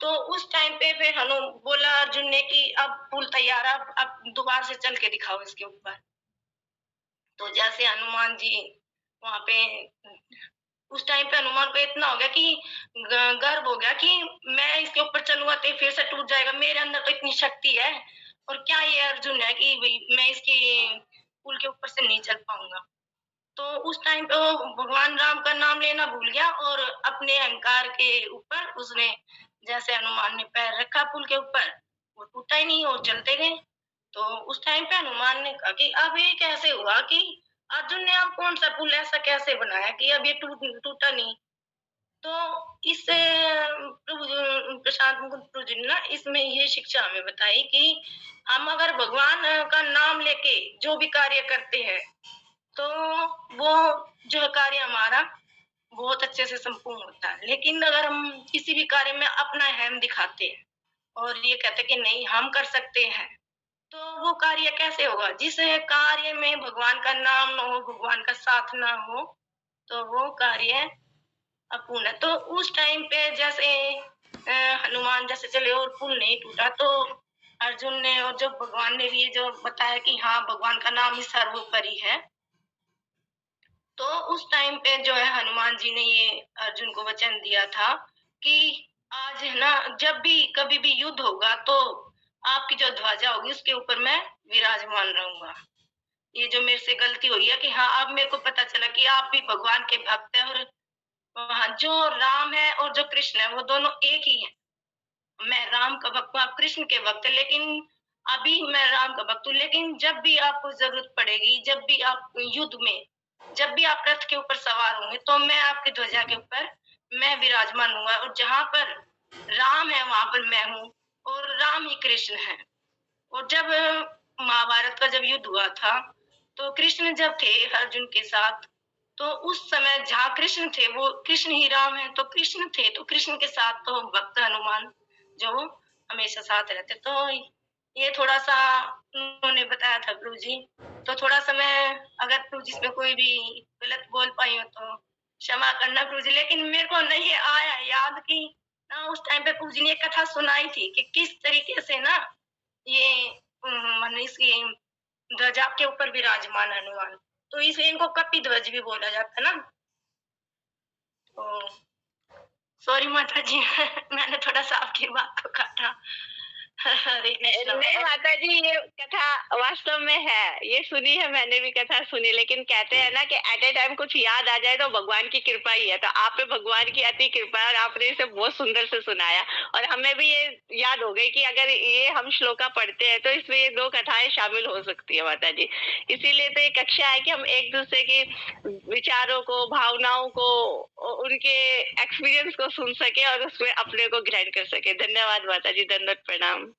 तो उस टाइम पे फिर बोला अर्जुन ने कि अब पुल तैयार, अब दोबारा से चल के दिखाओ इसके ऊपर। तो जैसे हनुमान जी वहां पे, उस टाइम पे हनुमान को इतना हो गया कि गर्व हो गया कि मैं इसके ऊपर चलूंगा तो फिर से टूट जाएगा, मेरे अंदर तो इतनी शक्ति है और क्या ये अर्जुन है कि मैं इसके पुल के ऊपर से नहीं चल पाऊंगा। तो उस टाइम पे वो भगवान राम का नाम लेना भूल गया और अपने अहंकार के ऊपर उसने जैसे हनुमान ने पैर रखा पुल के ऊपर, वो टूटा ही नहीं और चलते गए। तो उस टाइम पे हनुमान ने कहा कि अब ये कैसे हुआ कि अर्जुन ने अब कौन सा पुल ऐसा कैसे बनाया कि अब ये टूटा नहीं। तो इससे प्रशांत मुकुंद प्रभु जी ने ना इसमें ये शिक्षा हमें बताई कि हम अगर भगवान का नाम लेके जो भी कार्य करते हैं तो वो जो कार्य हमारा बहुत अच्छे से संपूर्ण होता है। लेकिन अगर हम किसी भी कार्य में अपना अहम दिखाते हैं और ये कहते हैं कि नहीं हम कर सकते हैं, तो वो कार्य कैसे होगा? जिस कार्य में भगवान का नाम ना हो, भगवान का साथ ना हो, तो वो कार्य अपूर्ण है। तो उस टाइम पे जैसे हनुमान जैसे चले और पुल नहीं टूटा, तो अर्जुन ने और जब भगवान ने भी जो बताया कि हाँ भगवान का नाम ही सर्वोपरि है, तो उस टाइम पे जो है हनुमान जी ने ये अर्जुन को वचन दिया था कि आज है ना, जब भी कभी भी युद्ध होगा तो आपकी जो ध्वजा होगी उसके ऊपर मैं विराजमान रहूंगा। ये जो मेरे से गलती हुई है कि हाँ अब मेरे को पता चला कि आप भी भगवान के भक्त हैं और हाँ, जो राम है और जो कृष्ण है वो दोनों एक ही है। मैं राम का भक्त हूँ, आप कृष्ण के भक्त हैं, लेकिन अभी मैं राम का भक्त हूँ, लेकिन जब भी आपको जरूरत पड़ेगी, जब भी आप युद्ध में, जब भी आप रथ के ऊपर सवार होंगे तो मैं आपकी ध्वजा के ऊपर मैं विराजमान हूँगा और जहां पर राम है वहां पर मैं हूँ और राम ही कृष्ण है। और जब महाभारत का जब युद्ध हुआ था तो कृष्ण जब थे अर्जुन के साथ, तो उस समय जहाँ कृष्ण थे वो कृष्ण ही राम है, तो कृष्ण थे तो कृष्ण के साथ तो भक्त हनुमान जो हमेशा साथ रहते। तो ये थोड़ा सा उन्होंने बताया था प्रभु जी। तो थोड़ा सा मैं अगर प्रभु जी इसमें कोई भी गलत बोल पाई हो तो क्षमा करना प्रभु जी, लेकिन मेरे को नहीं आया याद कि ना उस टाइम पे प्रभु जी ने एक कथा सुनाई थी कि किस तरीके से ना ये इसकी ध्वजा के ऊपर विराजमान हनुमान, तो इसलिए इनको कपि ध्वज भी बोला जाता है ना। तो सॉरी माता जी मैंने थोड़ा सा आपकी बात को काटा। हरे कृष्णा। नहीं माता जी, ये कथा वास्तव में है, ये सुनी है मैंने भी कथा सुनी, लेकिन कहते हैं ना कि एट ए टाइम कुछ याद आ जाए तो भगवान की कृपा ही है। तो आप पे भगवान की अति कृपा है और आपने इसे बहुत सुंदर से सुनाया और हमें भी ये याद हो गई कि अगर ये हम श्लोका पढ़ते हैं तो इसमें ये 2 कथाएं शामिल हो सकती है माता जी। इसीलिए तो ये कक्षा है कि हम एक दूसरे की विचारों को, भावनाओं को, उनके एक्सपीरियंस को सुन सके और उसमें अपने को ग्रहण कर सके। धन्यवाद माता जी, दंडवत प्रणाम।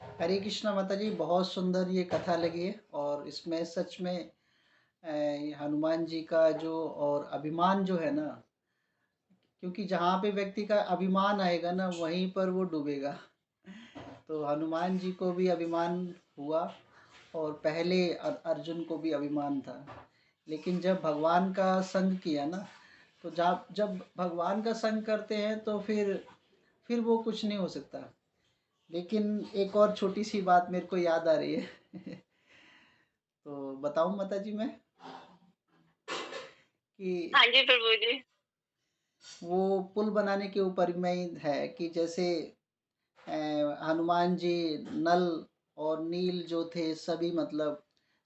हरे कृष्णा माता जी, बहुत सुंदर ये कथा लगी है और इसमें सच में हनुमान जी का जो और अभिमान जो है ना, क्योंकि जहाँ पे व्यक्ति का अभिमान आएगा ना वहीं पर वो डूबेगा। तो हनुमान जी को भी अभिमान हुआ और पहले अर्जुन को भी अभिमान था, लेकिन जब भगवान का संग किया ना, तो जब भगवान का संग करते हैं तो फिर वो कुछ नहीं हो सकता। लेकिन एक और छोटी सी बात मेरे को याद आ रही है तो बताऊं माता जी मैं कि हाँ जी प्रभु जी। वो पुल बनाने के ऊपर में ही है कि जैसे हनुमान जी नल और नील जो थे सभी मतलब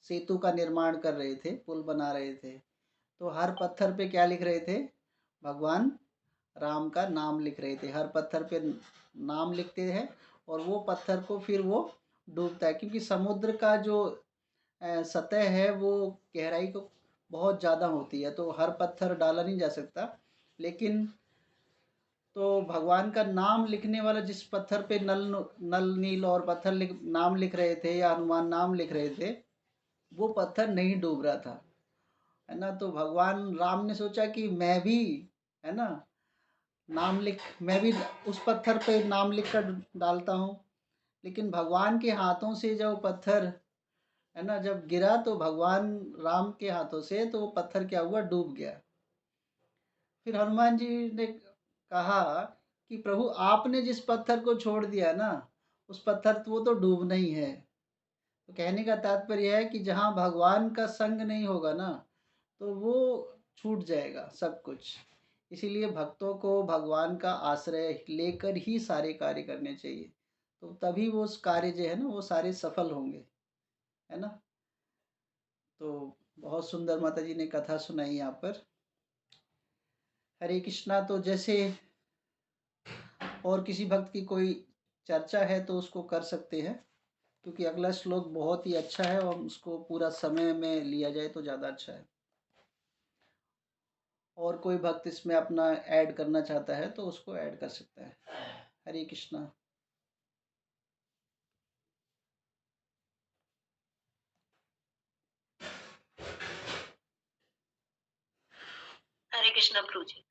सेतु का निर्माण कर रहे थे, पुल बना रहे थे। तो हर पत्थर पे क्या लिख रहे थे? भगवान राम का नाम लिख रहे थे। हर पत्थर पे नाम लिखते हैं और वो पत्थर को फिर वो डूबता है, क्योंकि समुद्र का जो सतह है वो गहराई को बहुत ज़्यादा होती है, तो हर पत्थर डाला नहीं जा सकता। लेकिन तो भगवान का नाम लिखने वाला जिस पत्थर पे नल नील और पत्थर नाम लिख रहे थे या हनुमान नाम लिख रहे थे, वो पत्थर नहीं डूब रहा था, है ना। तो भगवान राम ने सोचा कि मैं भी, है ना, मैं भी उस पत्थर पे नाम लिख कर डालता हूँ। लेकिन भगवान के हाथों से जब पत्थर, है ना, जब गिरा तो भगवान राम के हाथों से तो वो पत्थर क्या हुआ? डूब गया। फिर हनुमान जी ने कहा कि प्रभु आपने जिस पत्थर को छोड़ दिया ना, उस पत्थर वो तो डूबना ही है। तो कहने का तात्पर्य है कि जहाँ भगवान का संग नहीं होगा ना, तो वो छूट जाएगा सब कुछ। इसीलिए भक्तों को भगवान का आश्रय लेकर ही सारे कार्य करने चाहिए, तो तभी वो कार्य जो है ना वो सारे सफल होंगे, है ना। तो बहुत सुंदर माता जी ने कथा सुनाई यहाँ पर। हरे कृष्णा। तो जैसे और किसी भक्त की कोई चर्चा है तो उसको कर सकते हैं, क्योंकि अगला श्लोक बहुत ही अच्छा है और उसको पूरा समय में लिया जाए तो ज़्यादा अच्छा है। और कोई भक्त इसमें अपना ऐड करना चाहता है तो उसको ऐड कर सकता है। हरे कृष्णा। हरे कृष्णा प्रभु जी।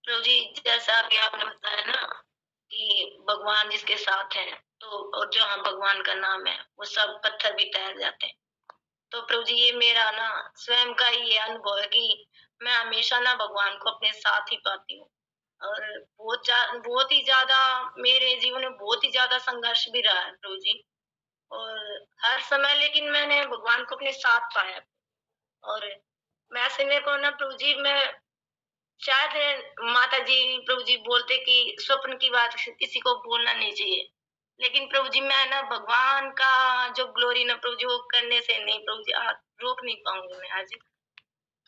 प्रभु जी, जैसा अभी आपने बताया ना कि भगवान जिसके साथ है तो और जहाँ भगवान का नाम है वो सब पत्थर भी तैर जाते हैं। तो प्रभु जी, ये मेरा ना स्वयं का ही ये अनुभव है कि मैं हमेशा ना भगवान को अपने साथ ही पाती हूँ और बहुत ही ज्यादा मेरे जीवन में बहुत ही ज्यादा संघर्ष भी रहा है प्रभु जी। और हर समय लेकिन मैंने भगवान को अपने साथ पाया। और मैं से मेरे को ना प्रभु जी, मैं शायद माता जी प्रभु जी बोलते कि स्वप्न की बात किसी को बोलना नहीं चाहिए, लेकिन प्रभु जी मैं ना भगवान का जो ग्लोरी ना प्रभु जी वो करने से नहीं प्रभु जी रोक नहीं पाऊंगी मैं आज।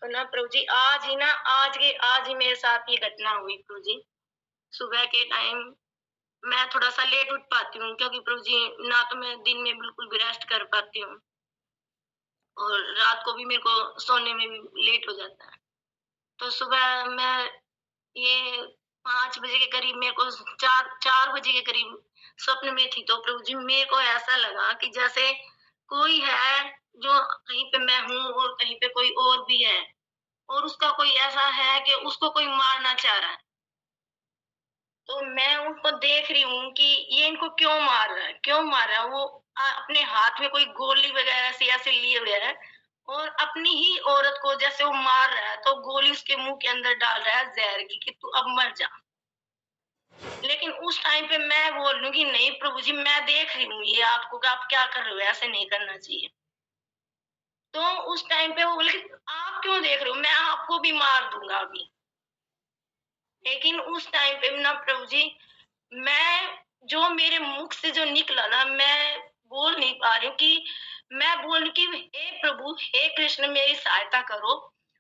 तो ना प्रभु जी आज ही मेरे साथ ये घटना हुई प्रभु जी। सुबह के टाइम मैं थोड़ा सा लेट उठ पाती हूँ, क्योंकि प्रभु जी ना तो मैं दिन में बिल्कुल भी रेस्ट कर पाती हूँ और रात को भी मेरे को सोने में भी लेट हो जाता है। तो सुबह मैं ये 5 बजे के करीब मेरे को 4 बजे के करीब स्वप्न में थी। तो प्रभु जी मेरे को ऐसा लगा कि जैसे कोई है जो कहीं पे मैं हूँ और कहीं पे कोई और भी है और उसका कोई ऐसा है कि उसको कोई मारना चाह रहा है। तो मैं उनको देख रही हूँ कि ये इनको क्यों मार रहा है। वो अपने हाथ में कोई गोली वगैरह से ऐसे लिए हुए है और अपनी ही औरत को जैसे वो मार रहा है तो गोली उसके मुंह के अंदर डाल रहा है जहर की कि तू अब मर जा। लेकिन उस टाइम पे मैं बोल रही हूँ कि नहीं प्रभु जी, मैं देख रही हूँ ये आपको कि आप क्या कर रहे हो, ऐसे नहीं करना चाहिए। तो उस टाइम पे वो बोले आप क्यों देख रहे हो, मैं आपको भी मार दूंगा अभी। लेकिन उस टाइम पे ना प्रभु जी, मैं जो मेरे मुख से जो निकला ना, मैं बोल नहीं पा रही हूँ कि मैं बोल कि हे प्रभु, हे कृष्ण, मेरी सहायता करो।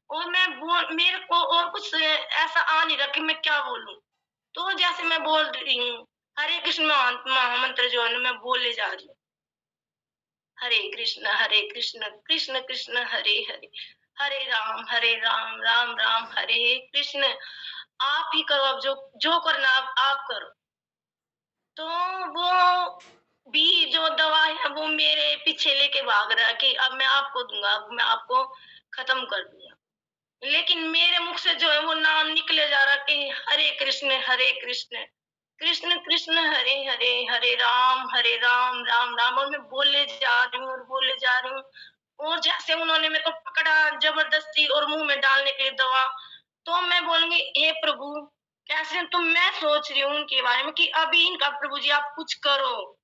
और मैं बोल, मेरे को और कुछ ऐसा आ नहीं रहा कि मैं क्या बोलूं। तो जैसे मैं बोल रही हूँ हरे कृष्ण महामंत्र जो है ना, मैं बोले जा रही हूँ हरे कृष्ण कृष्ण कृष्ण हरे हरे, हरे राम राम राम हरे कृष्ण। आप ही करो, अब जो जो करना आप करो। तो वो भी जो दवा है वो मेरे पीछे लेके भाग रहा है कि अब मैं आपको दूंगा, अब मैं आपको खत्म कर दूंगा। लेकिन मेरे मुख से जो है वो नाम निकले जा रहा कि हरे कृष्ण कृष्ण कृष्ण हरे हरे, हरे राम राम राम। और मैं बोले जा रही हूँ और बोले जा रही हूँ। और जैसे उन्होंने मेरे को पकड़ा जबरदस्ती और मुंह में डालने के लिए दवा, तो मैं बोलूंगी हे प्रभु, कैसे। तो मैं सोच रही हूँ उनके बारे में कि अभी इनका प्रभु जी आप कुछ करो,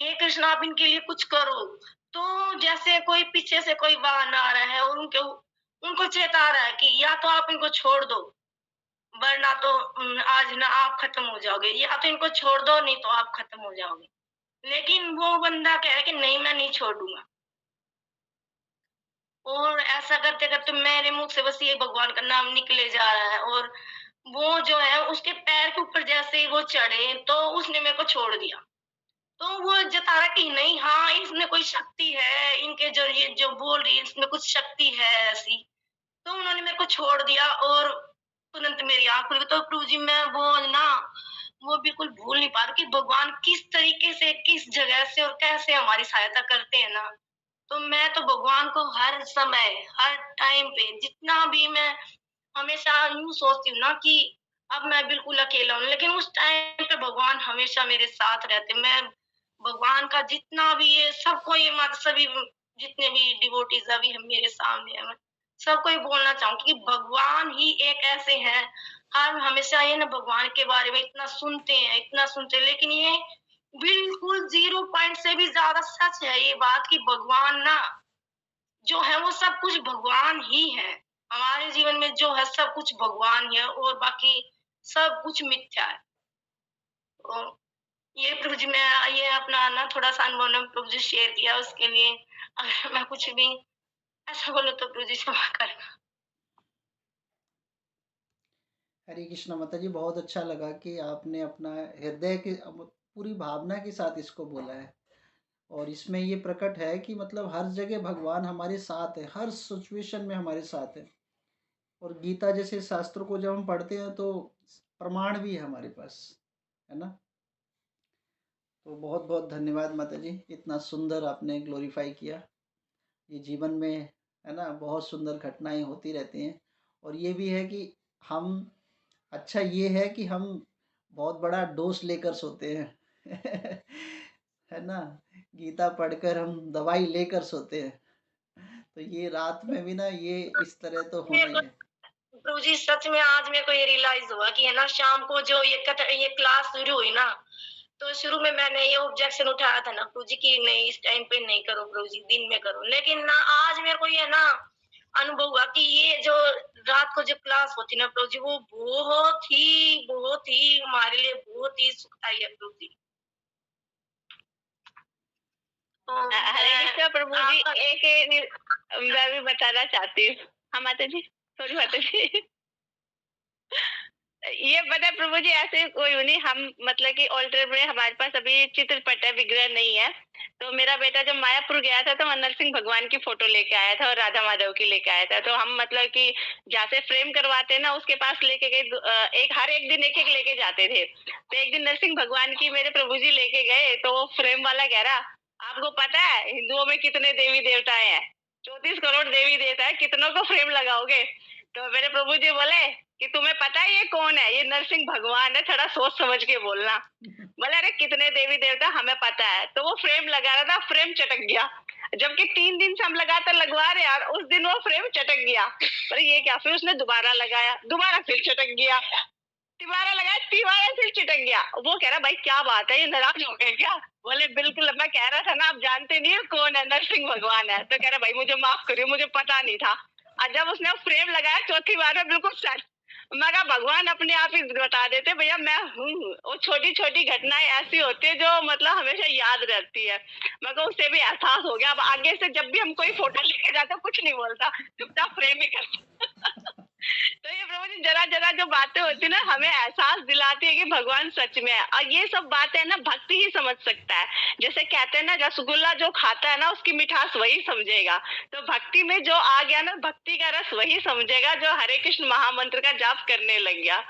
हे कृष्ण आप इनके लिए कुछ करो। तो जैसे कोई पीछे से कोई वाहन आ रहा है और उनको चेता रहा है कि या तो आप इनको छोड़ दो, वरना तो आज ना आप खत्म हो जाओगे, या तो इनको छोड़ दो, नहीं तो आप खत्म हो जाओगे। लेकिन वो बंदा कह रहा है कि नहीं, मैं नहीं छोड़ूंगा। और ऐसा करते करते मेरे मुख से बस ये भगवान का नाम निकले जा रहा है। और वो जो है उसके पैर के ऊपर जैसे ही वो चढ़े तो उसने मेरे को छोड़ दिया। तो वो जता रहा कि नहीं, हाँ इसमें कोई शक्ति है, इनके जो ये जो बोल रही है इसमें कुछ शक्ति है ऐसी। तो उन्होंने मेरे को छोड़ दिया और तुरंत मेरी आंख खुल गई। तो प्रभु जी मैं वो बिल्कुल भूल नहीं पा रही कि भगवान किस तरीके से, किस जगह से और कैसे हमारी सहायता करते हैं ना। तो मैं तो भगवान को हर समय, हर टाइम पे, जितना भी मैं हमेशा यूं सोचती हूँ ना कि अब मैं बिल्कुल अकेला हूँ, लेकिन उस टाइम पे भगवान हमेशा मेरे साथ रहते। मैं भगवान का जितना भी ये सबको, ये मत सभी जितने भी डिवोटीज अभी हम मेरे सामने हैं, मैं सबको ये बोलना चाहूंगी कि भगवान ही एक ऐसे हैं। हम हमेशा ये ना भगवान के बारे में इतना सुनते हैं, इतना सुनते हैं, लेकिन ये बिल्कुल 0 पॉइंट से भी ज्यादा सच है ये बात कि भगवान ना जो है वो सब कुछ भगवान ही है। हमारे जीवन में जो है सब कुछ भगवान ही है और बाकी सब कुछ मिथ्या है। तो ये प्रभु जी मैं ये अपना ना थोड़ा सा अनुभव ने प्रभु जी शेयर किया, उसके लिए अगर मैं कुछ भी ऐसा बोलूं तो प्रभु जी क्षमा करना। हरे कृष्णा माता जी, बहुत अच्छा लगा कि आपने अपना हृदय के पूरी भावना के साथ इसको बोला है। और इसमें ये प्रकट है कि मतलब हर जगह भगवान हमारे साथ है, हर सिचुएशन में हमारे साथ है। और गीता जैसे शास्त्रों को जब हम पढ़ते हैं तो प्रमाण भी है हमारे पास, है ना। तो बहुत बहुत धन्यवाद माता जी, इतना सुंदर आपने ग्लोरीफाई किया। ये जीवन में है ना बहुत सुंदर घटनाएं होती रहती हैं। और ये भी है कि हम, अच्छा ये है कि हम बहुत बड़ा डोज लेकर सोते हैं है ना। गीता पढ़कर हम दवाई लेकर सोते हैं, तो ये रात में भी ना ये इस तरह तो होना ही है। प्रभु जी सच में आज मेरे को ये रियलाइज हुआ कि है ना, शाम को जो ये क्लास शुरू हुई ना, तो शुरू में मैंने ये ऑब्जेक्शन उठाया था ना प्रभु जी की नहीं इस टाइम पे नहीं करो प्रभु जी, दिन में करो। लेकिन ना आज मेरे को ये ना अनुभव हुआ कि ये जो रात को जो क्लास होती ना प्रभु जी, वो बहुत ही हमारे लिए बहुत ही सुखदायी है प्रभु जी। तो हरे कृष्ण प्रभु जी, एक मैं भी बताना चाहती हूँ। हाँ माता जी, सॉरी माता जी ये पता है प्रभु जी, ऐसे कोई नहीं, हम मतलब कि ऑल्टर में हमारे पास अभी चित्रपट है, विग्रह नहीं है। तो मेरा बेटा जब मायापुर गया था तो नरसिंह भगवान की फोटो लेके आया था और राधा माधव की लेके आया था। तो हम मतलब कि जहाँ से फ्रेम करवाते ना उसके पास लेके गए, हर एक दिन एक लेके जाते थे। तो एक दिन नरसिंह भगवान की मेरे प्रभु जी लेके गए, तो वो फ्रेम वाला कह रहा, आपको पता है हिंदुओं में कितने देवी देवताएं हैं? 34 करोड़ देवी देवता है, कितनों को फ्रेम लगाओगे? तो मेरे प्रभु जी बोले कि तुम्हें पता है ये कौन है? ये नरसिंह भगवान है, थोड़ा सोच समझ के बोलना। बोले अरे कितने देवी देवता हमें पता है। तो वो फ्रेम लगा रहा था, फ्रेम चटक गया, जबकि 3 दिन से हम लगातार लगवा रहे हैं, उस दिन वो फ्रेम चटक गया। अरे ये क्या? फिर उसने दोबारा लगाया, दोबारा फिर चटक गया, तिबारा लगाया, तिबारा फिर चिटक गया। वो कह रहा भाई क्या बात है, ये नाराज हो गए क्या? बोले बिल्कुल, मैं कह रहा था ना आप जानते नहीं हो कौन है, नरसिंह भगवान है। तो कह रहा भाई मुझे माफ करिए, मुझे पता नहीं था। और जब उसने फ्रेम लगाया चौथी बार में बिल्कुल सच। मैं कहा भगवान अपने आप ही बता देते भैया मैं हूँ। वो छोटी छोटी घटनाएं ऐसी होती है जो मतलब हमेशा याद रहती है। मैं कहा उससे भी एहसास हो गया, अब आगे से जब भी हम कोई फोटो लेके जाते कुछ नहीं बोलता, चुपचाप फ्रेम ही करता। तो ये प्रभु जी जरा जरा जो बातें होती है ना हमें एहसास दिलाती है कि भगवान सच में है। और ये सब बातें ना भक्ति ही समझ सकता है। जैसे कहते हैं ना रसगुल्ला जो खाता है ना उसकी मिठास वही समझेगा। तो भक्ति में जो आ गया ना भक्ति का रस वही समझेगा जो हरे कृष्ण महामंत्र का जाप करने लग गया।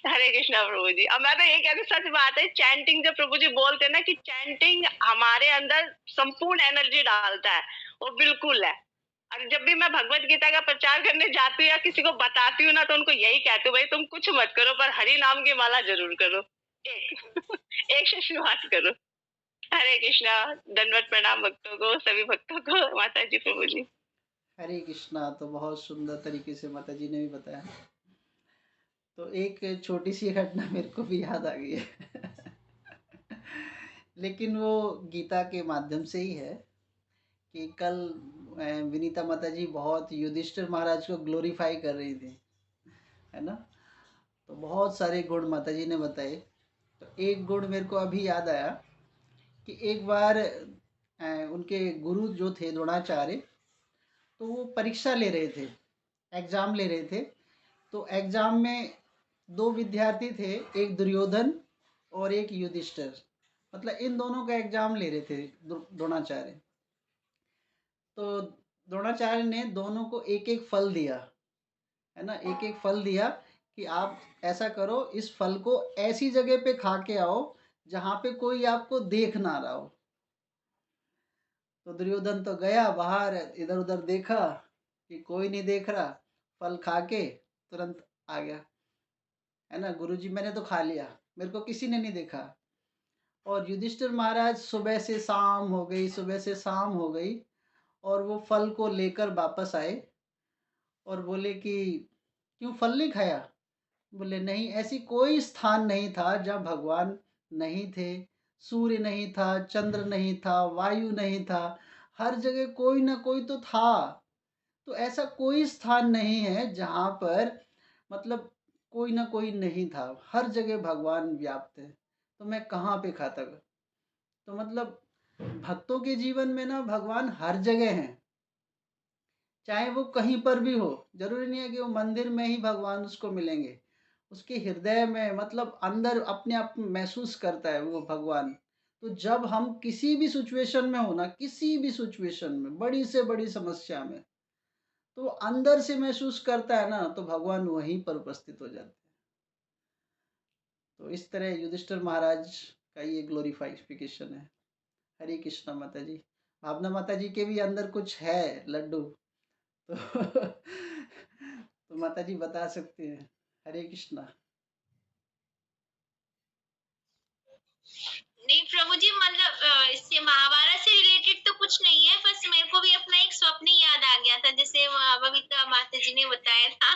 हरे कृष्णा प्रभु जी। अब मैं तो ये कहती सच बात है, चैंटिंग जो प्रभु जी बोलते हैं ना कि चैंटिंग हमारे अंदर संपूर्ण एनर्जी डालता है, वो बिल्कुल है। और जब भी मैं भगवत गीता का प्रचार करने जाती हूँ या किसी को बताती हूँ ना तो उनको यही कहती हूँ भाई तुम कुछ मत करो पर हरि नाम की माला जरूर करो। एक से शुरुआत करो। हरे कृष्णा। दंडवत प्रणाम भक्तों को, सभी भक्तों को। माता जी प्रभु जी। हरे कृष्णा। तो बहुत सुंदर तरीके से माता जी ने भी बताया। तो एक छोटी सी घटना मेरे को भी याद आ गई है लेकिन वो गीता के माध्यम से ही है कि कल विनीता माता जी बहुत युधिष्ठिर महाराज को ग्लोरीफाई कर रही थी, है ना। तो बहुत सारे गुण माता जी ने बताए। तो एक गुण मेरे को अभी याद आया कि एक बार उनके गुरु जो थे द्रोणाचार्य, तो वो परीक्षा ले रहे थे, एग्ज़ाम ले रहे थे। तो एग्ज़ाम में दो विद्यार्थी थे, एक दुर्योधन और एक युधिष्ठिर। मतलब इन दोनों का एग्ज़ाम ले रहे थे द्रोणाचार्य। तो द्रोणाचार्य ने दोनों को एक एक फल दिया, है ना, एक एक फल दिया कि आप ऐसा करो, इस फल को ऐसी जगह पे खा के आओ जहाँ पे कोई आपको देख ना रहा हो। तो दुर्योधन तो गया बाहर, इधर उधर देखा कि कोई नहीं देख रहा, फल खा के तुरंत आ गया, है ना, गुरुजी मैंने तो खा लिया, मेरे को किसी ने नहीं देखा। और युधिष्ठिर महाराज सुबह से शाम हो गई, सुबह से शाम हो गई, और वो फल को लेकर वापस आए और बोले कि क्यों फल नहीं खाया? बोले नहीं, ऐसी कोई स्थान नहीं था जहाँ भगवान नहीं थे, सूर्य नहीं था, चंद्र नहीं था, वायु नहीं था, हर जगह कोई ना कोई तो था। तो ऐसा कोई स्थान नहीं है जहाँ पर मतलब कोई ना कोई नहीं था, हर जगह भगवान व्याप्त है, तो मैं कहाँ पे खाता? तो मतलब भक्तों के जीवन में ना भगवान हर जगह हैं, चाहे वो कहीं पर भी हो। जरूरी नहीं है कि वो मंदिर में ही भगवान उसको मिलेंगे, उसके हृदय में, मतलब अंदर अपने आप में महसूस करता है वो भगवान। तो जब हम किसी भी सिचुएशन में हो ना, किसी भी सिचुएशन में, बड़ी से बड़ी समस्या में, तो अंदर से महसूस करता है ना, तो भगवान वहीं पर उपस्थित हो जाते हैं। तो इस तरह युधिष्ठिर महाराज का ये ग्लोरिफिकेशन है। हरे कृष्णा माता जी। भावना माता जी के भी अंदर कुछ है लड्डू, तो तो माता जी बता सकते हैं। हरे कृष्णा। नहीं प्रभु जी, मतलब इससे महाभारत से रिलेटेड तो कुछ नहीं है, बस मेरे को भी अपना एक स्वप्न याद आ गया था, जैसे बबीता माता जी ने बताया था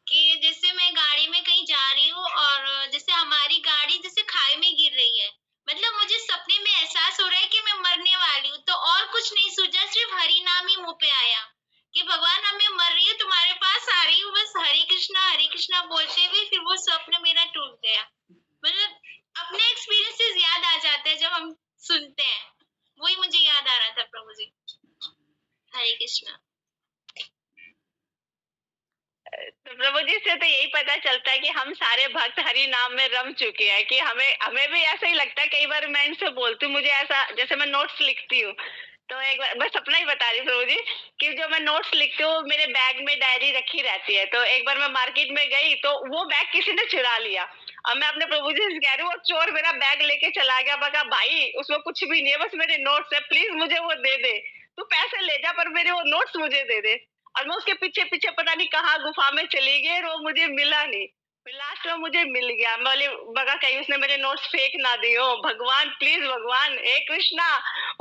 कि जैसे मैं गाड़ी में कहीं जा रही हूँ और जैसे हमारी गाड़ी जैसे खाई में गिर रही है, मतलब मुझे सपने में एहसास हो रहा है कि मैं मरने वाली हूँ, तो और कुछ नहीं सूझा, सिर्फ हरि नाम ही मुंह पे आया कि भगवान अब मैं मर रही हूँ, तुम्हारे पास आ रही हूँ, बस हरे कृष्णा बोलते हुए फिर वो स्वप्न मेरा टूट गया। मतलब अपने एक्सपीरियंसेस याद आ जाते हैं जब हम सुनते हैं, वही मुझे याद आ रहा था प्रभु जी। हरे कृष्णा। तो प्रभु जी से तो यही पता चलता है कि हम सारे भक्त हरि नाम में रम चुके हैं, कि हमें भी ऐसा ही लगता है। कई बार मैं इनसे बोलती हूँ, मुझे ऐसा, जैसे मैं नोट्स लिखती हूँ, तो एक बार बस अपना ही बता रही हूँ प्रभु जी कि जो मैं नोट्स लिखती हूँ मेरे बैग में डायरी रखी रहती है। तो एक बार मैं मार्केट में गई तो वो बैग किसी ने चुरा लिया। अब मैं अपने प्रभु जी से कह रही हूँ, वो चोर मेरा बैग लेके चला गया। बगा भाई उसमें कुछ भी नहीं है, बस मेरे नोट्स है, प्लीज मुझे वो दे दे, तू पैसे ले जा पर मेरे वो नोट्स मुझे दे दे। और मैं उसके पीछे पीछे पता नहीं कहाँ गुफा में चली गई और वो मुझे मिला नहीं। फिर लास्ट में मुझे मिल गया। मैं बोली बगा कहीं उसने मेरे नोट्स फेंक ना दियो, भगवान प्लीज भगवान, हे कृष्णा,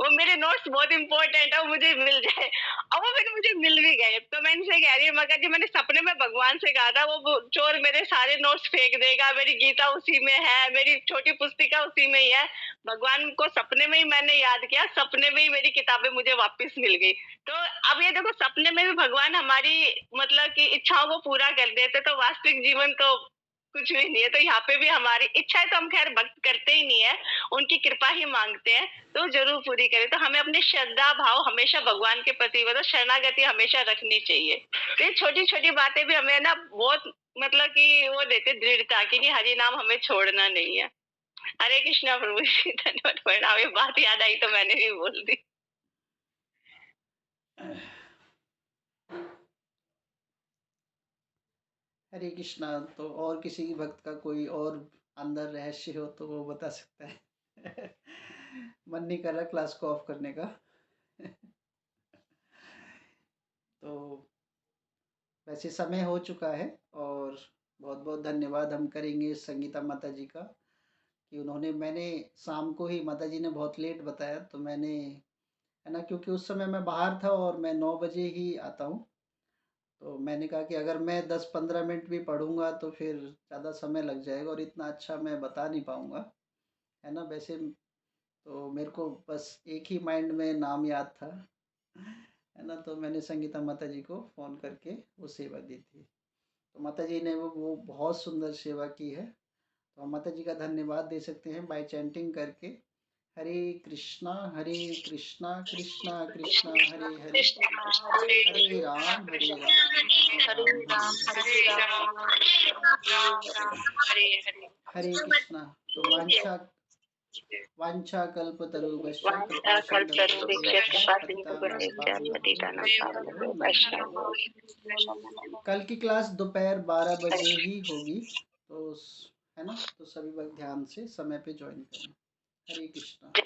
वो मेरे नोट्स बहुत इंपॉर्टेंट है, मुझे मिल जाए। और वो फिर मुझे मिल भी गए। तो मैं इनसे कह रही हूँ, मगर जी मैंने सपने में भगवान से कहा था वो चोर मेरे सारे नोट्स फेंक देगा, मेरी गीता उसी में है, मेरी छोटी पुस्तिका उसी में ही है। भगवान को सपने में ही मैंने याद किया, सपने में ही मेरी किताबें मुझे वापस मिल गई। तो अब ये देखो, सपने में भी भगवान हमारी मतलब कि इच्छाओं को पूरा कर देते, तो वास्तविक जीवन तो कुछ भी नहीं है। तो यहाँ पे भी हमारी इच्छाएं तो हम खैर भक्त करते ही नहीं है, उनकी कृपा ही मांगते हैं, तो जरूर पूरी करें। तो हमें अपने श्रद्धा भाव हमेशा भगवान के प्रति मतलब शरणागति हमेशा रखनी चाहिए। तो ये छोटी छोटी बातें भी हमें ना बहुत मतलब कि वो देते दृढ़ता कि नहीं, हरि नाम हमें छोड़ना नहीं है। हरे कृष्णा प्रभु जी, धन्यवाद प्रणाम। ये बात याद आई तो मैंने भी बोल दी। हरे कृष्णा। तो और किसी की भक्त का कोई और अंदर रहस्य हो तो वो बता सकता है। मन नहीं कर रहा क्लास को ऑफ करने का। तो वैसे समय हो चुका है और बहुत बहुत धन्यवाद हम करेंगे संगीता माता जी का कि मैंने शाम को ही, माता जी ने बहुत लेट बताया तो मैंने, है ना, क्योंकि उस समय मैं बाहर था और मैं 9 बजे ही आता हूँ, तो मैंने कहा कि अगर मैं 10-15 मिनट भी पढ़ूंगा तो फिर ज़्यादा समय लग जाएगा और इतना अच्छा मैं बता नहीं पाऊँगा, है ना। वैसे तो मेरे को बस एक ही माइंड में नाम याद था, है ना, तो मैंने संगीता माता जी को फ़ोन करके वो सेवा दी थी। तो माता जी ने वो बहुत सुंदर सेवा की है, तो हम माता जी का धन्यवाद दे सकते हैं बाय चैंटिंग करके हरे कृष्णा कृष्णा कृष्णा हरे हरे, हरे राम राम हरे राम हरे हरे। हरे कृष्णा। तो वांछा कल्पतरुभ्यश्च कृपा कल की क्लास दोपहर 12 बजे ही होगी, तो है ना, तो सभी लोग ध्यान से समय पे ज्वाइन करें। हरे कृष्णा।